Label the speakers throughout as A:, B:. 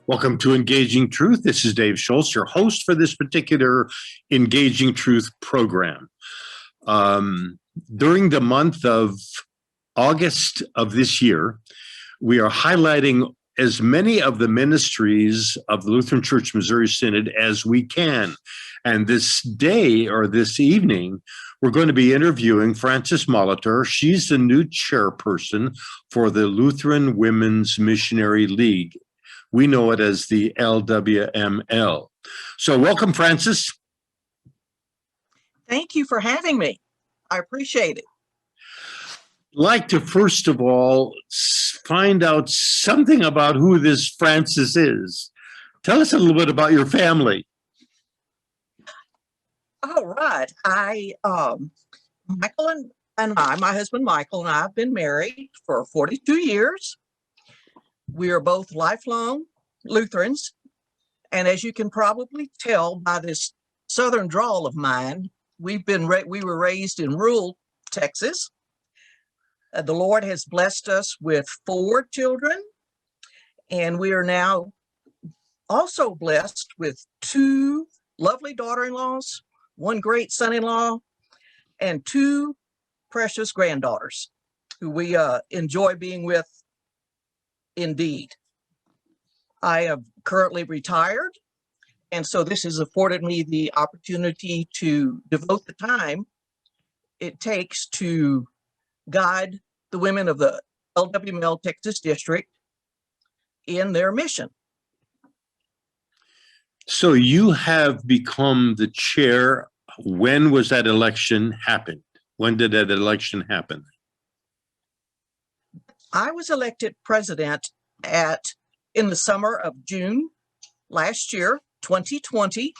A: Welcome to Engaging Truth. This is Dave Schultz, your host for this particular Engaging Truth program. During the month of August of this year, we are highlighting as many of the ministries of the Lutheran Church Missouri Synod as we can. And this day or this evening, we're going to be interviewing Frances Molitor. She's the new chairperson for the Lutheran Women's Missionary League. We know it as the LWML. So welcome, Frances.
B: Thank you for having me. I appreciate it.
A: I'd like to, first of all, find out something about who this Frances is. Tell us a little bit about your family.
B: All right. Michael and I, my husband Michael and I have been married for 42 years. We are both lifelong Lutherans. And as you can probably tell by this southern drawl of mine, we were raised in rural Texas. The Lord has blessed us with 4 children, and we are now also blessed with 2 lovely daughter-in-laws, 1 great son-in-law, and 2 precious granddaughters who we enjoy being with indeed. I am currently retired, and so this has afforded me the opportunity to devote the time it takes to guide the women of the LWML Texas District in their mission.
A: So you have become the chair. When was that election happened? When did that election happen?
B: I was elected president in the summer of June last year, 2020,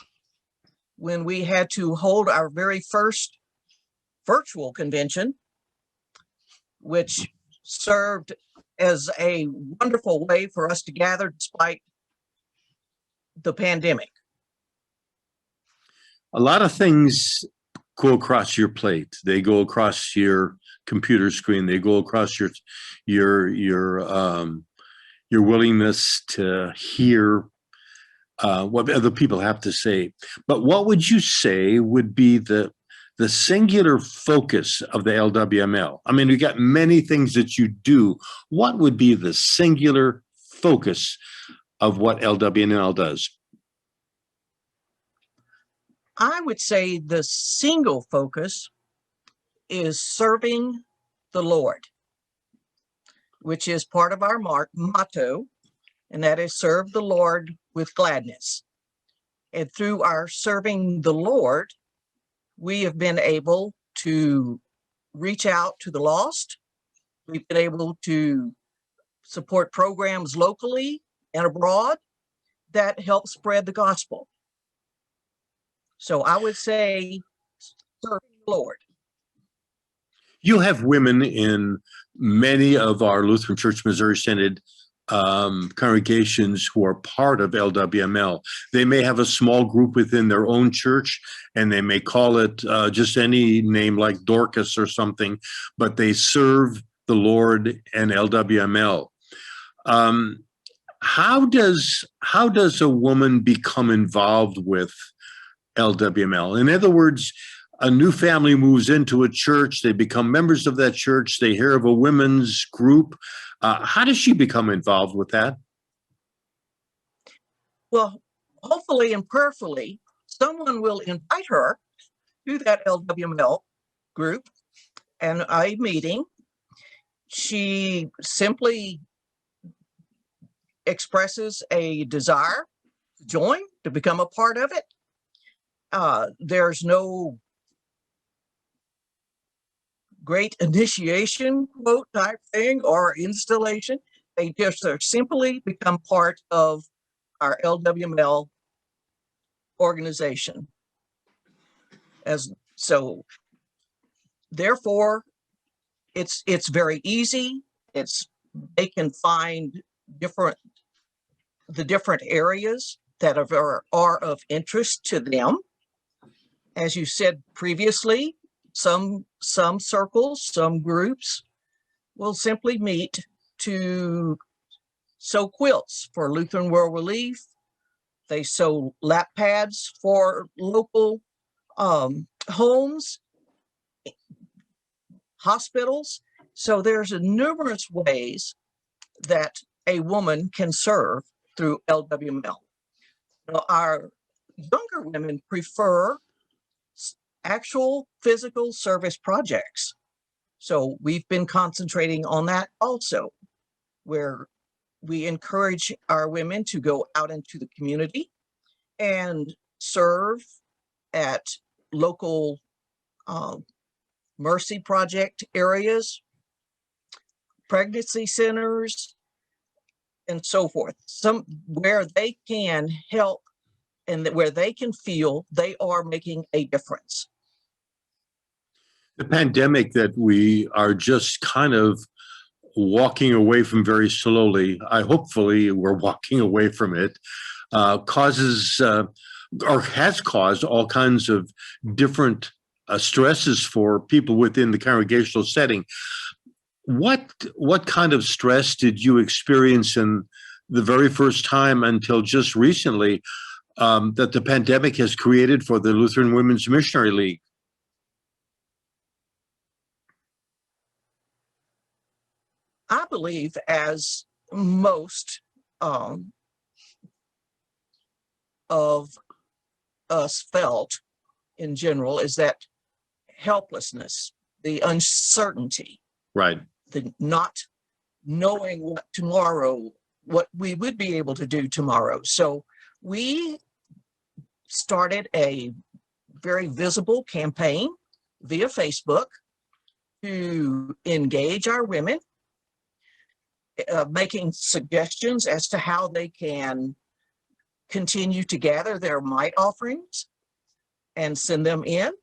B: when we had to hold our very first virtual convention, which served as a wonderful way for us to gather despite the pandemic.
A: A lot of things go across your plate. They go across your computer screen. They go across your willingness to hear what other people have to say. But what would you say would be the singular focus of the LWML? I mean, you got many things that you do. What would be the singular focus of what LWML does?
B: I would say the single focus is serving the Lord, which is part of our motto, and that is serve the Lord with gladness. And through our serving the Lord, we have been able to reach out to the lost. We've been able to support programs locally and abroad that help spread the gospel. So I would say serving the Lord.
A: You have women in many of our Lutheran Church Missouri Synod congregations who are part of LWML. They may have a small group within their own church, and they may call it just any name like Dorcas or something, but they serve the Lord and LWML. How does a woman become involved with LWML? In other words, a new family moves into a church, they become members of that church, they hear of a women's group. How does she become involved with that?
B: Well, hopefully and prayerfully, someone will invite her to that LWML group and a meeting. She simply expresses a desire to join, to become a part of it. There's no great initiation quote type thing or installation. They just simply become part of our LWML organization. Therefore, it's very easy. They can find the different areas that are of interest to them. As you said previously, some circles, some groups will simply meet to sew quilts for Lutheran World Relief. They sew lap pads for local homes, hospitals. So there's numerous ways that a woman can serve through LWML. Now, our younger women prefer actual physical service projects. So we've been concentrating on that also, where we encourage our women to go out into the community and serve at local Mercy Project areas, pregnancy centers, and so forth. Some where they can help and where they can feel they are making a difference.
A: The pandemic that we are just kind of walking away from very slowly, hopefully we're walking away from it, causes or has caused all kinds of different stresses for people within the congregational setting. What kind of stress did you experience in the very first time until just recently that the pandemic has created for the Lutheran Women's Missionary League?
B: I believe, as most of us felt in general, is that helplessness, the uncertainty,
A: Right.
B: the not knowing what we would be able to do tomorrow. So we started a very visible campaign via Facebook to engage our women, making suggestions as to how they can continue to gather their mite offerings and send them in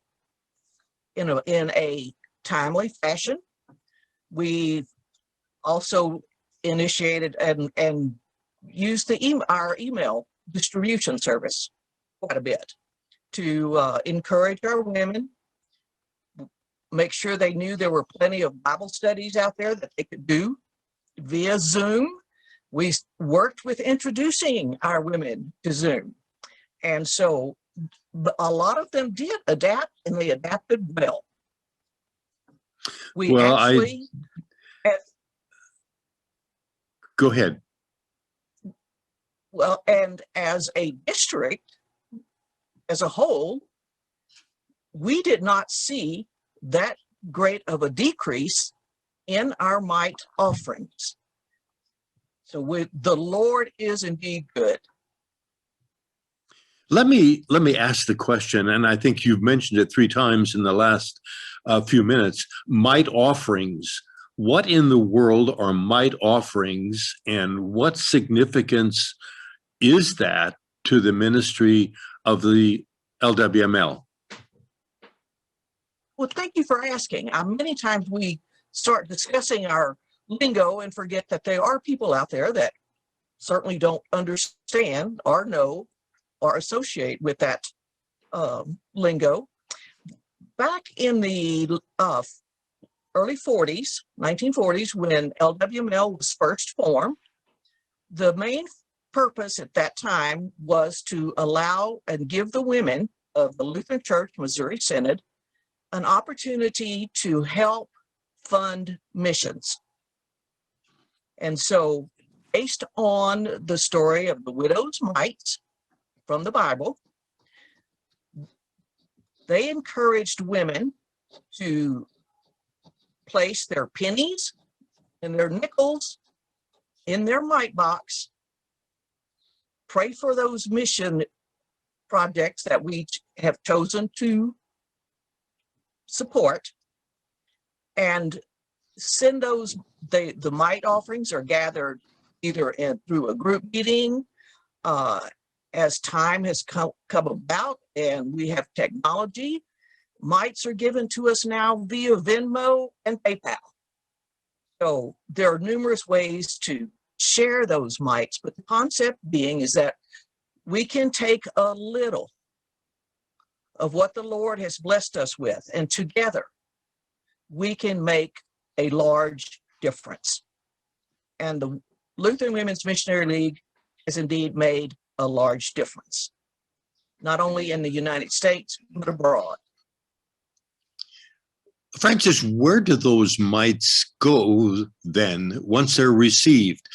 B: a timely fashion. We also initiated and used our email distribution service quite a bit to encourage our women, make sure they knew there were plenty of Bible studies out there that they could do via Zoom. We worked with introducing our women to Zoom. And so a lot of them did adapt, and they adapted well. We
A: Well,
B: actually...
A: Go ahead.
B: Well, and as a district, as a whole, we did not see that great of a decrease in our mite offerings. So the Lord is indeed good.
A: Let me ask the question, and I think you've mentioned it 3 times in the last few minutes. Mite offerings. What in the world are mite offerings, and what significance is that to the ministry of the LWML?
B: Well, thank you for asking. Many times we start discussing our lingo and forget that there are people out there that certainly don't understand or know or associate with that lingo. Back in the early 40s, 1940s, when LWML was first formed, the main purpose at that time was to allow and give the women of the Lutheran Church Missouri Synod an opportunity to help fund missions. And so, based on the story of the widow's mites from the Bible, they encouraged women to place their pennies and their nickels in their mite box, pray for those mission projects that we have chosen to support, and send those. The mite offerings are gathered either through a group meeting, as time has come about and we have technology. Mites are given to us now via Venmo and PayPal. So there are numerous ways to share those mites, but the concept being is that we can take a little of what the Lord has blessed us with, and together we can make a large difference. And Lutheran Women's Missionary League has indeed made a large difference, not only in the United States, but abroad.
A: Francis, where do those mites go then once they're received?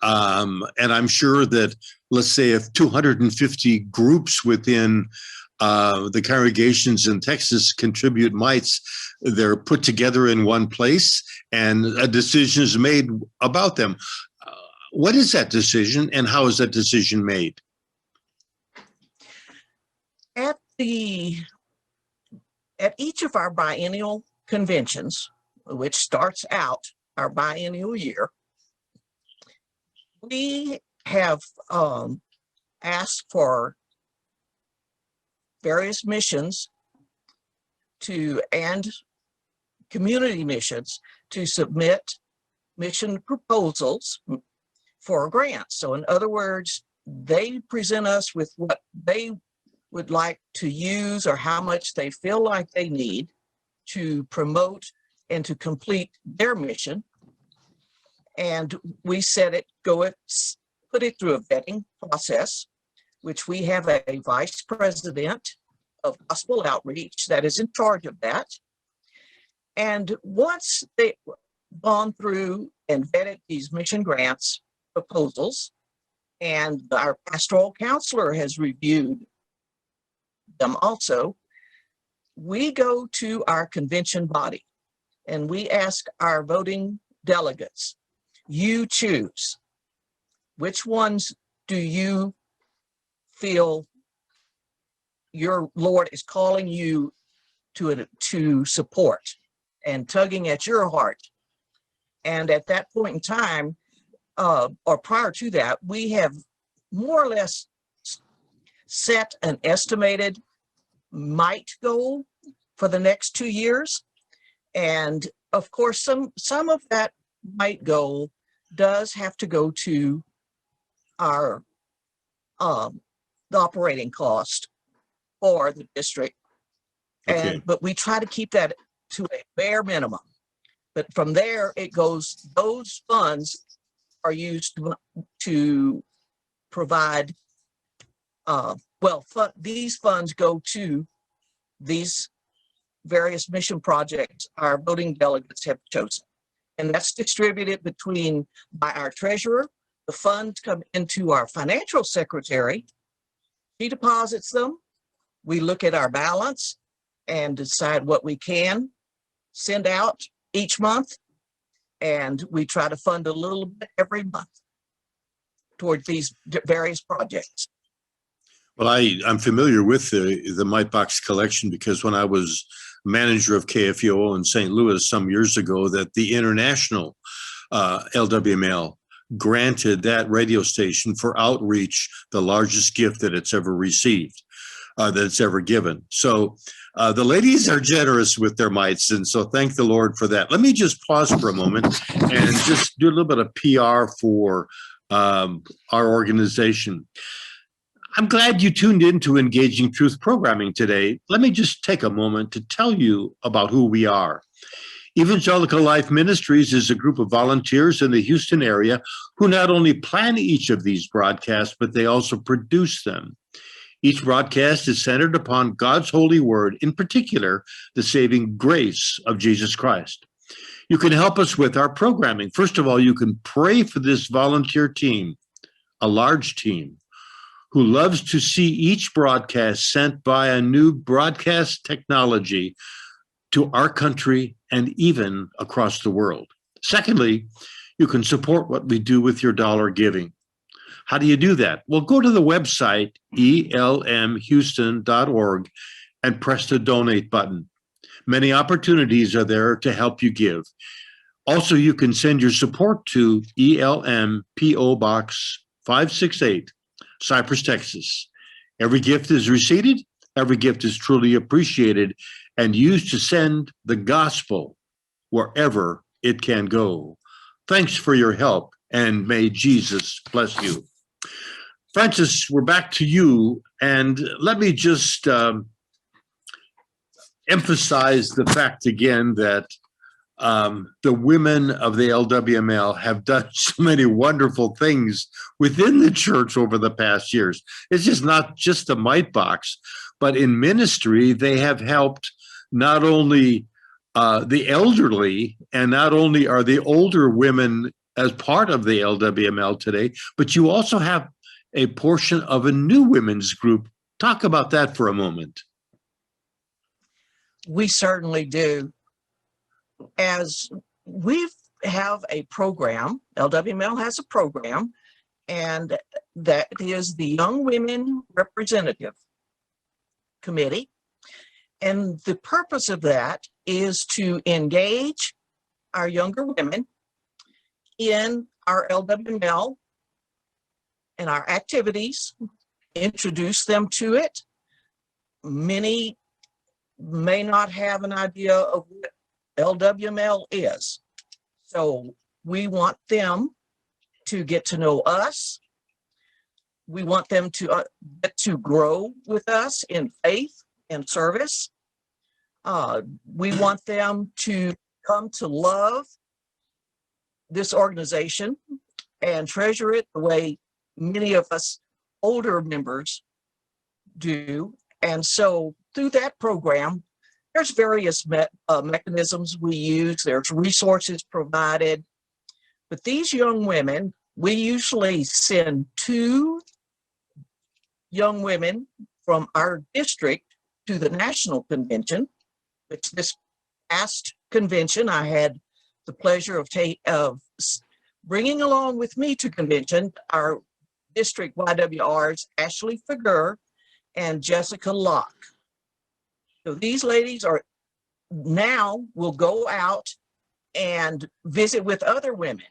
A: And I'm sure that, let's say, if 250 groups within the congregations in Texas contribute mites, they're put together in one place and a decision is made about them. What is that decision and how is that decision made?
B: At each of our biennial conventions, which starts out our biennial year, we have asked for various missions and community missions to submit mission proposals for grants. So in other words, they present us with what they would like to use or how much they feel like they need to promote and to complete their mission. And we put it through a vetting process, which we have a vice president of gospel outreach that is in charge of that. And once they've gone through and vetted these mission grants proposals, and our pastoral counselor has reviewed them also, we go to our convention body and we ask our voting delegates, you choose, which ones do you feel your Lord is calling you to support and tugging at your heart? And at that point in time, or prior to that, we have more or less set an estimated mite goal for the next 2 years. And of course, some of that mite goal does have to go to our the operating cost for the district.
A: Okay.
B: But we try to keep that to a bare minimum. But from there, it goes, those funds are used to provide, these funds go to these various mission projects our voting delegates have chosen. And that's distributed by our treasurer. The funds come into our financial secretary. She deposits them. We look at our balance and decide what we can send out each month. And we try to fund a little bit every month toward these various projects.
A: Well, I'm familiar with the Mite Box collection because when I was manager of KFUO in St. Louis some years ago, that the international LWML granted that radio station for outreach the largest gift that it's ever received, that it's ever given. So the ladies are generous with their mites, and so thank the Lord for that. Let me just pause for a moment and just do a little bit of PR for our organization. I'm glad you tuned in to Engaging Truth Programming today. Let me just take a moment to tell you about who we are. Evangelical Life Ministries is a group of volunteers in the Houston area who not only plan each of these broadcasts, but they also produce them. Each broadcast is centered upon God's holy word, in particular, the saving grace of Jesus Christ. You can help us with our programming. First of all, you can pray for this volunteer team, a large team, who loves to see each broadcast sent by a new broadcast technology to our country and even across the world. Secondly, you can support what we do with your dollar giving. How do you do that? Well, go to the website, elmhouston.org, and press the donate button. Many opportunities are there to help you give. Also, you can send your support to ELM PO Box 568, Cypress, Texas. Every gift is received, every gift is truly appreciated and used to send the gospel wherever it can go. Thanks for your help, and may Jesus bless you. Francis, we're back to you, and let me just emphasize the fact again that the women of the LWML have done so many wonderful things within the church over the past years. It's just not just the mite box, but in ministry, they have helped not only the elderly, and not only are the older women as part of the LWML today, but you also have a portion of a new women's group. Talk about that for a moment.
B: We certainly do. As we have a program, LWML has a program, and that is the Young Women Representative Committee. And the purpose of that is to engage our younger women in our LWML and our activities, introduce them to it. Many may not have an idea of what LWML is. So we want them to get to know us. We want them to get to grow with us in faith and service. We want them to come to love this organization and treasure it the way many of us older members do. And so through that program, there's various mechanisms we use. There's resources provided. But these young women, we usually send 2 young women from our district to the national convention, which this past convention, I had the pleasure of bringing along with me to convention our district YWRs, Ashley Fagur and Jessica Locke. So these ladies will go out and visit with other women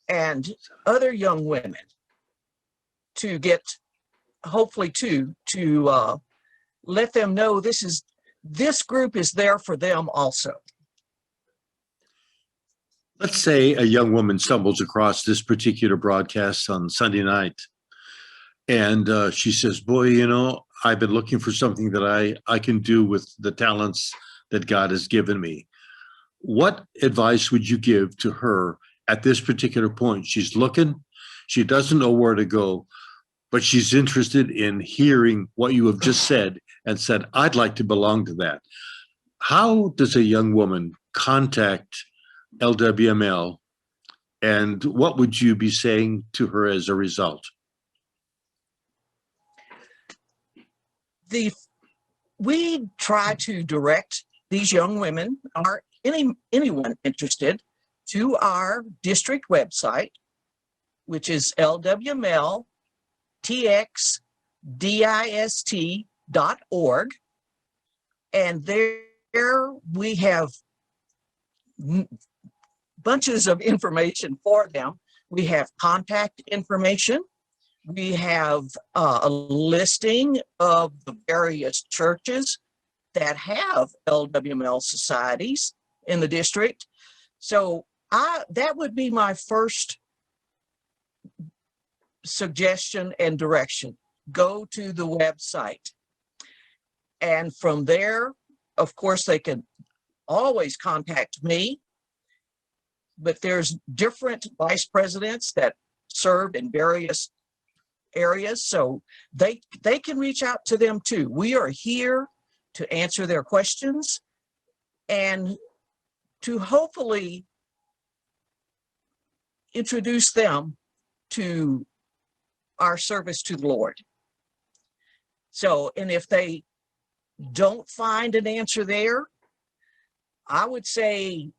B: and other young women to get, hopefully to let them know this group is there for them also.
A: Let's say a young woman stumbles across this particular broadcast on Sunday night, and she says, boy, I've been looking for something that I can do with the talents that God has given me. What advice would you give to her at this particular point? She's looking, she doesn't know where to go, but she's interested in hearing what you have just said and said, I'd like to belong to that. How does a young woman contact LWML, and what would you be saying to her as a result?
B: We try to direct these young women or anyone interested to our district website, which is lwmltxdist.org. And there we have bunches of information for them. We have contact information. We have a listing of the various churches that have LWML societies in the district. So that would be my first suggestion and direction. Go to the website. And from there, of course, they can always contact me. But there's different vice presidents that serve in various areas, so they can reach out to them too. We are here to answer their questions and to hopefully introduce them to our service to the Lord. So, and if they don't find an answer there, I would say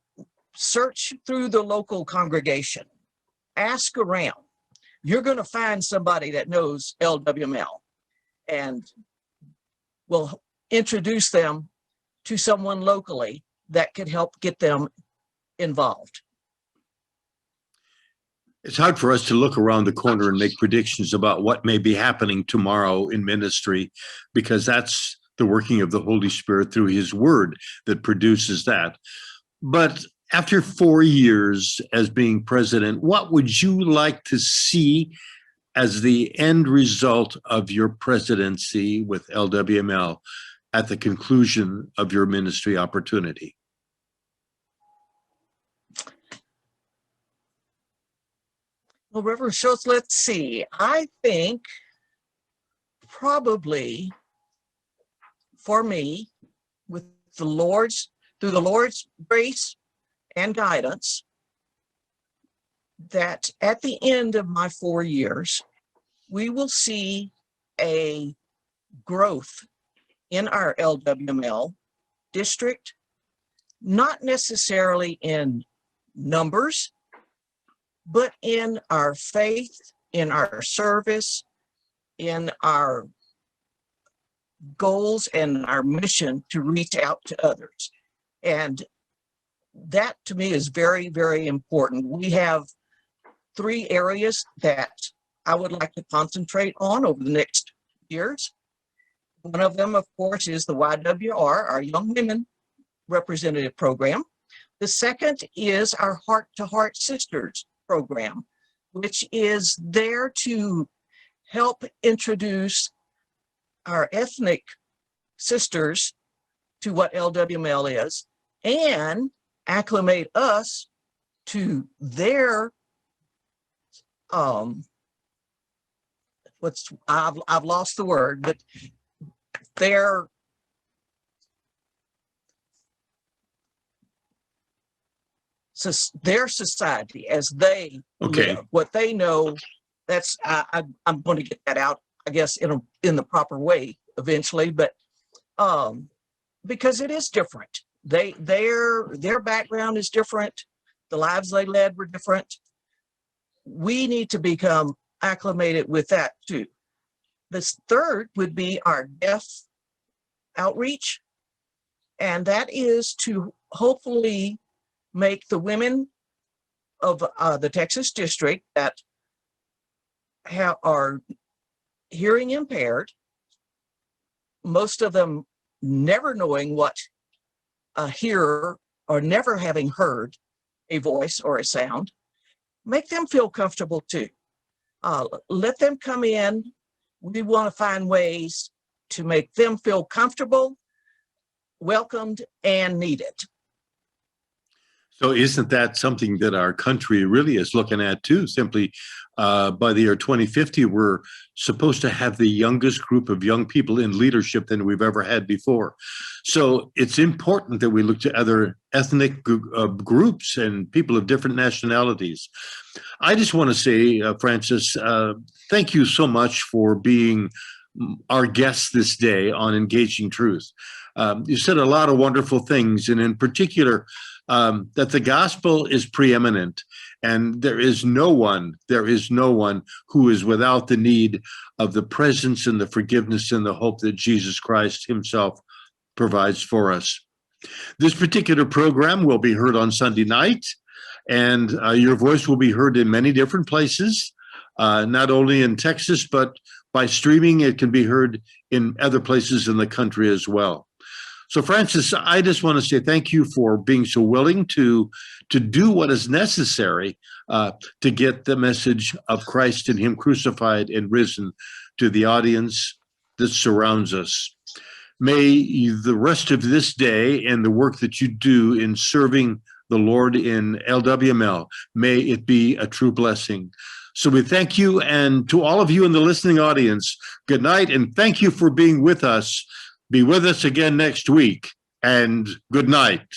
B: search through the local congregation, ask around. You're going to find somebody that knows LWML and will introduce them to someone locally that could help get them involved.
A: It's hard for us to look around the corner and make predictions about what may be happening tomorrow in ministry, because that's the working of the Holy Spirit through his word that produces that. But after 4 years as being president, what would you like to see as the end result of your presidency with LWML at the conclusion of your ministry opportunity?
B: Well, Reverend Schultz, let's see. I think probably for me, with the Lord's, through the Lord's grace and guidance, that at the end of my 4 years, we will see a growth in our LWML district, not necessarily in numbers, but in our faith, in our service, in our goals and our mission to reach out to others. And that to me is very, very important. We have 3 areas that I would like to concentrate on over the next years. One of them, of course, is the YWR, our Young Women Representative Program. The second is our Heart to Heart Sisters program, which is there to help introduce our ethnic sisters to what LWML is and acclimate us to their I've lost the word, but their society as they live, what they know. That's I'm going to get that out, I guess, in the proper way eventually, but because it is different. Their background is different. The lives they led were different. We need to become acclimated with that too. The third would be our deaf outreach, and that is to hopefully make the women of the Texas district that are hearing impaired, most of them never knowing what a hearer or never having heard a voice or a sound, make them feel comfortable too. Let them come in. We want to find ways to make them feel comfortable, welcomed, and needed.
A: So isn't that something that our country really is looking at too? Simply by the year 2050, we're supposed to have the youngest group of young people in leadership than we've ever had before. So it's important that we look to other ethnic groups and people of different nationalities. I just want to say, Francis, thank you so much for being our guest this day on Engaging Truth. You said a lot of wonderful things, and in particular, that the gospel is preeminent, and there is no one who is without the need of the presence and the forgiveness and the hope that Jesus Christ himself provides for us. This particular program will be heard on Sunday night, and your voice will be heard in many different places, not only in Texas, but by streaming, it can be heard in other places in the country as well. So, Francis, I just want to say thank you for being so willing to do what is necessary to get the message of Christ and him crucified and risen to the audience that surrounds us. May the rest of this day and the work that you do in serving the Lord in LWML, may it be a true blessing. So we thank you, and to all of you in the listening audience, good night, and thank you for being with us. Be with us again next week, and good night.